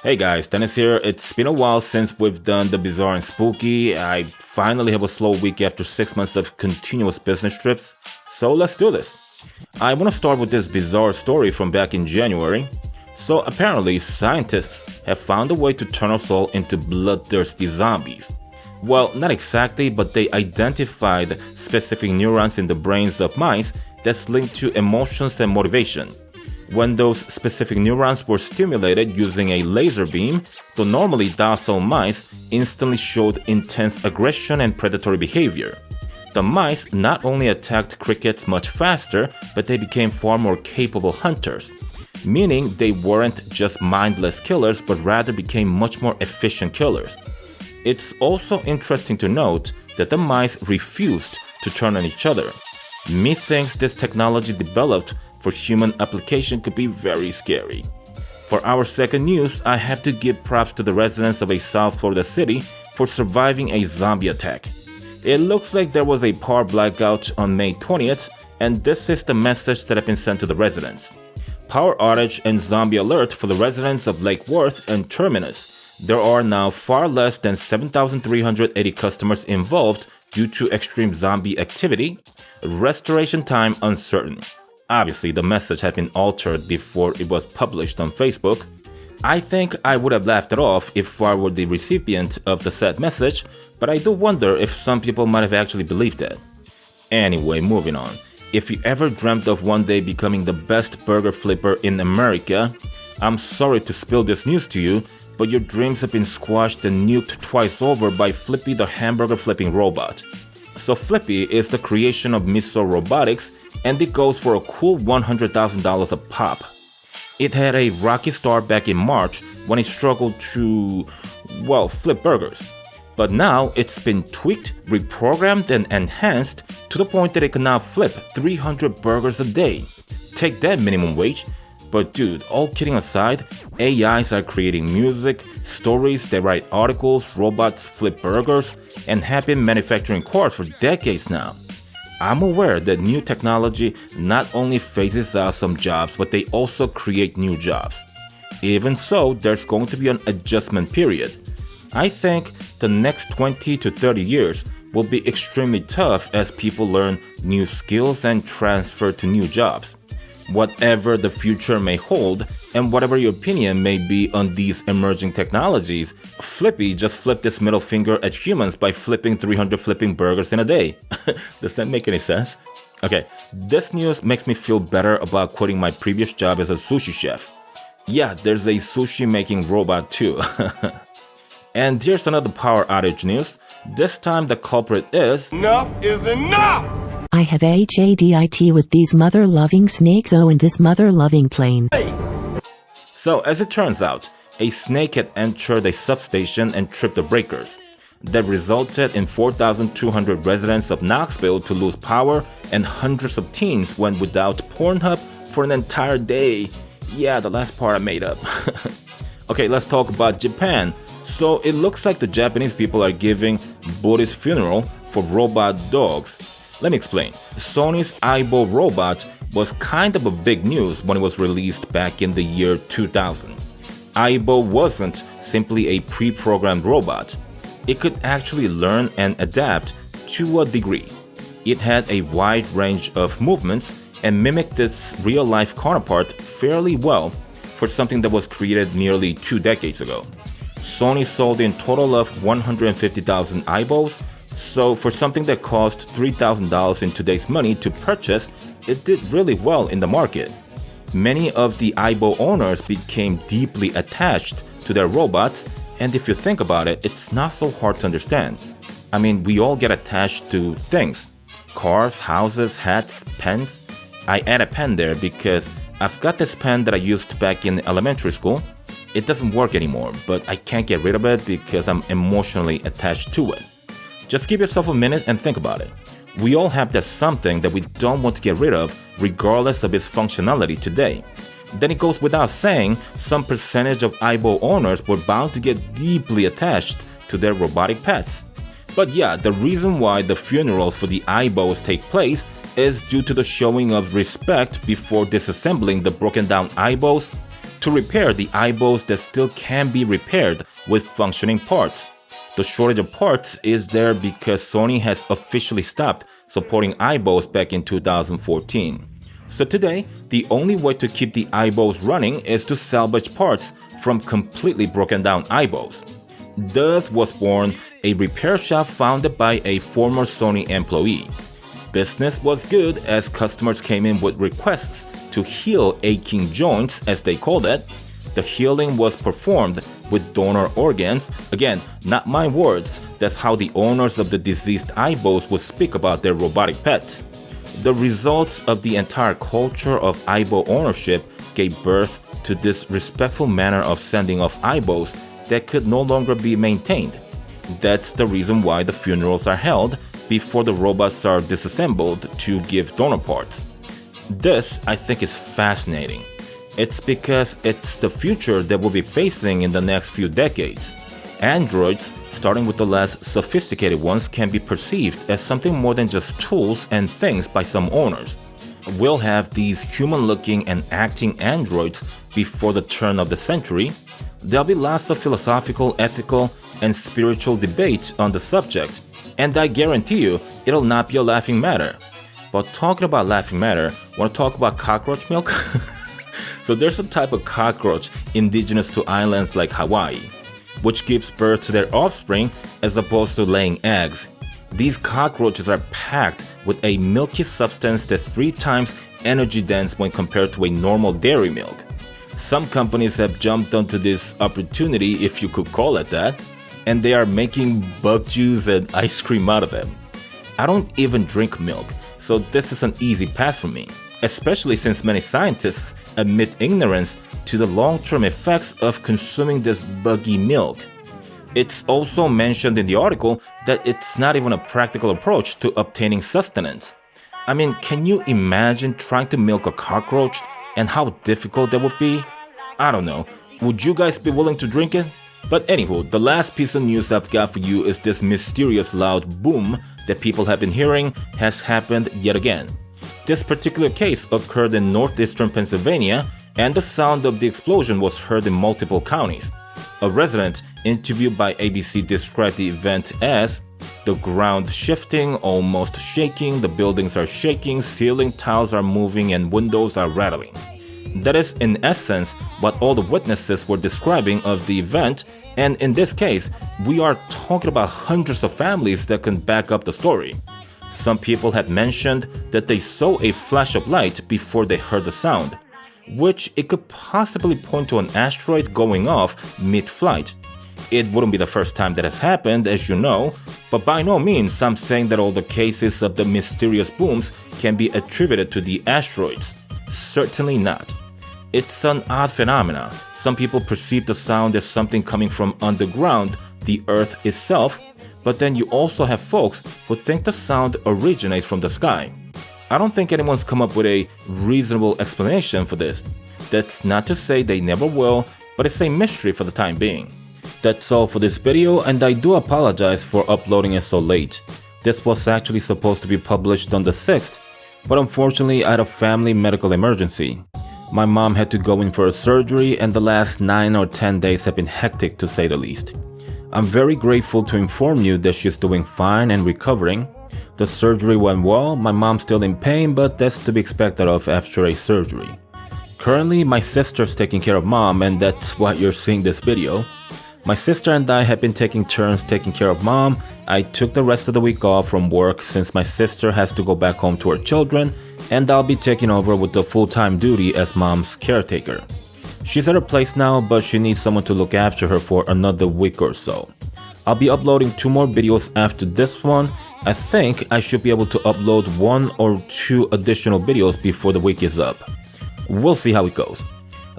Hey guys, Dennis here. It's been a while since we've done the bizarre and spooky. I finally have a slow week after 6 months of continuous business trips, so let's do this. I want to start with this bizarre story from back in January. So apparently, scientists have found a way to turn us all into bloodthirsty zombies. Well, not exactly, but they identified specific neurons in the brains of mice that's linked to emotions and motivation. When those specific neurons were stimulated using a laser beam, the normally docile mice instantly showed intense aggression and predatory behavior. The mice not only attacked crickets much faster, but they became far more capable hunters, meaning they weren't just mindless killers, but rather became much more efficient killers. It's also interesting to note that the mice refused to turn on each other. Methinks this technology developed for human application could be very scary. For our second news, I have to give props to the residents of a South Florida city for surviving a zombie attack. It looks like there was a power blackout on May 20th, and this is the message that have been sent to the residents. Power outage and zombie alert for the residents of Lake Worth and Terminus. There are now far less than 7,380 customers involved due to extreme zombie activity. Restoration time uncertain. Obviously, the message had been altered before it was published on Facebook. I think I would have laughed it off if I were the recipient of the said message, but I do wonder if some people might have actually believed it. Anyway, moving on. If you ever dreamt of one day becoming the best burger flipper in America, I'm sorry to spill this news to you, but your dreams have been squashed and nuked twice over by Flippy the hamburger flipping robot. So Flippy is the creation of Miso Robotics, and it goes for a cool $100,000 a pop. It had a rocky start back in March when it struggled to, well, flip burgers. But now it's been tweaked, reprogrammed, and enhanced to the point that it can now flip 300 burgers a day. Take that minimum wage. But dude, all kidding aside, AIs are creating music, stories, they write articles, robots flip burgers, and have been manufacturing cars for decades now. I'm aware that new technology not only phases out some jobs, but they also create new jobs. Even so, there's going to be an adjustment period. I think the next 20 to 30 years will be extremely tough as people learn new skills and transfer to new jobs. Whatever the future may hold, and whatever your opinion may be on these emerging technologies, Flippy just flipped his middle finger at humans by flipping 300 flipping burgers in a day. Does that make any sense? Okay, this news makes me feel better about quitting my previous job as a sushi chef. Yeah, there's a sushi making robot too. And here's another power outage news. This time the culprit is... Enough is enough! I have HADIT with these mother-loving snakes and this mother-loving plane. So, as it turns out, a snake had entered a substation and tripped the breakers. That resulted in 4,200 residents of Knoxville to lose power, and hundreds of teens went without Pornhub for an entire day. Yeah, the last part I made up. Okay, let's talk about Japan. So, it looks like the Japanese people are giving Buddhist funeral for robot dogs. Let me explain. Sony's Aibo robot was kind of a big news when it was released back in the year 2000. Aibo wasn't simply a pre-programmed robot. It could actually learn and adapt to a degree. It had a wide range of movements and mimicked its real-life counterpart fairly well for something that was created nearly 2 decades ago. Sony sold in total of 150,000 Aibos. So for something that cost $3,000 in today's money to purchase, it did really well in the market. Many of the Aibo owners became deeply attached to their robots, and if you think about it, it's not so hard to understand. I mean, we all get attached to things. Cars, houses, hats, pens. I add a pen there because I've got this pen that I used back in elementary school. It doesn't work anymore, but I can't get rid of it because I'm emotionally attached to it. Just give yourself a minute and think about it. We all have that something that we don't want to get rid of regardless of its functionality today. Then it goes without saying, some percentage of Aibo owners were bound to get deeply attached to their robotic pets. But yeah, the reason why the funerals for the Aibos take place is due to the showing of respect before disassembling the broken down Aibos to repair the eyeballs that still can be repaired with functioning parts. The shortage of parts is there because Sony has officially stopped supporting eyeballs back in 2014. So today, the only way to keep the eyeballs running is to salvage parts from completely broken down eyeballs. Thus was born a repair shop founded by a former Sony employee. Business was good as customers came in with requests to heal aching joints, as they called it. The healing was performed with donor organs. Again, not my words, that's how the owners of the deceased eyeballs would speak about their robotic pets. The results of the entire culture of eyeball ownership gave birth to this respectful manner of sending off eyeballs that could no longer be maintained. That's the reason why the funerals are held before the robots are disassembled to give donor parts. This, I think, is fascinating. It's because it's the future that we'll be facing in the next few decades. Androids, starting with the less sophisticated ones, can be perceived as something more than just tools and things by some owners. We'll have these human-looking and acting androids before the turn of the century. There'll be lots of philosophical, ethical, and spiritual debates on the subject, and I guarantee you it'll not be a laughing matter. But talking about laughing matter, want to talk about cockroach milk? So there's a type of cockroach indigenous to islands like Hawaii, which gives birth to their offspring as opposed to laying eggs. These cockroaches are packed with a milky substance that's 3 times energy dense when compared to a normal dairy milk. Some companies have jumped onto this opportunity, if you could call it that, and they are making bug juice and ice cream out of them. I don't even drink milk, so this is an easy pass for me, especially since many scientists admit ignorance to the long-term effects of consuming this buggy milk. It's also mentioned in the article that it's not even a practical approach to obtaining sustenance. I mean, can you imagine trying to milk a cockroach and how difficult that would be? I don't know. Would you guys be willing to drink it? But anywho, the last piece of news I've got for you is this mysterious loud boom that people have been hearing has happened yet again. This particular case occurred in northeastern Pennsylvania, and the sound of the explosion was heard in multiple counties. A resident interviewed by ABC described the event as the ground shifting, almost shaking, the buildings are shaking, ceiling tiles are moving, and windows are rattling. That is, in essence, what all the witnesses were describing of the event, and in this case, we are talking about hundreds of families that can back up the story. Some people had mentioned that they saw a flash of light before they heard the sound, which it could possibly point to an asteroid going off mid-flight. It wouldn't be the first time that has happened, as you know, but by no means I'm saying that all the cases of the mysterious booms can be attributed to the asteroids. Certainly not. It's an odd phenomenon. Some people perceive the sound as something coming from underground, the Earth itself, but then you also have folks who think the sound originates from the sky. I don't think anyone's come up with a reasonable explanation for this. That's not to say they never will, but it's a mystery for the time being. That's all for this video, and I do apologize for uploading it so late. This was actually supposed to be published on the 6th, but unfortunately I had a family medical emergency. My mom had to go in for a surgery, and the last 9 or 10 days have been hectic to say the least. I'm very grateful to inform you that she's doing fine and recovering. The surgery went well, my mom's still in pain, but that's to be expected of after a surgery. Currently, my sister's taking care of mom, and that's why you're seeing this video. My sister and I have been taking turns taking care of mom. I took the rest of the week off from work since my sister has to go back home to her children, and I'll be taking over with the full-time duty as mom's caretaker. She's at her place now, but she needs someone to look after her for another week or so. I'll be uploading 2 more videos after this one. I think I should be able to upload 1 or 2 additional videos before the week is up. We'll see how it goes.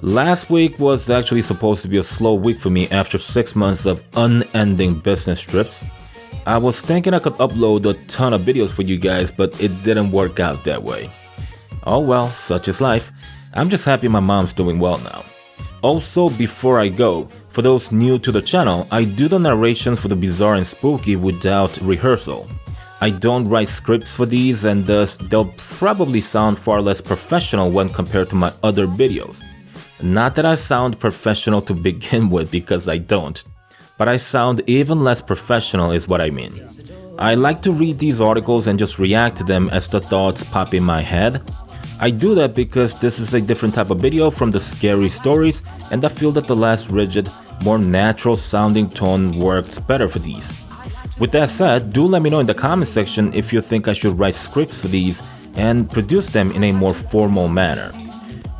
Last week was actually supposed to be a slow week for me after 6 months of unending business trips. I was thinking I could upload a ton of videos for you guys, but it didn't work out that way. Oh well, such is life. I'm just happy my mom's doing well now. Also, before I go, for those new to the channel, I do the narrations for the Bizarre and Spooky without rehearsal. I don't write scripts for these, and thus they'll probably sound far less professional when compared to my other videos. Not that I sound professional to begin with, because I don't, but I sound even less professional is what I mean. I like to read these articles and just react to them as the thoughts pop in my head. I do that because this is a different type of video from the scary stories, and I feel that the less rigid, more natural sounding tone works better for these. With that said, do let me know in the comment section if you think I should write scripts for these and produce them in a more formal manner.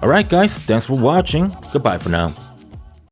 Alright guys, thanks for watching, goodbye for now.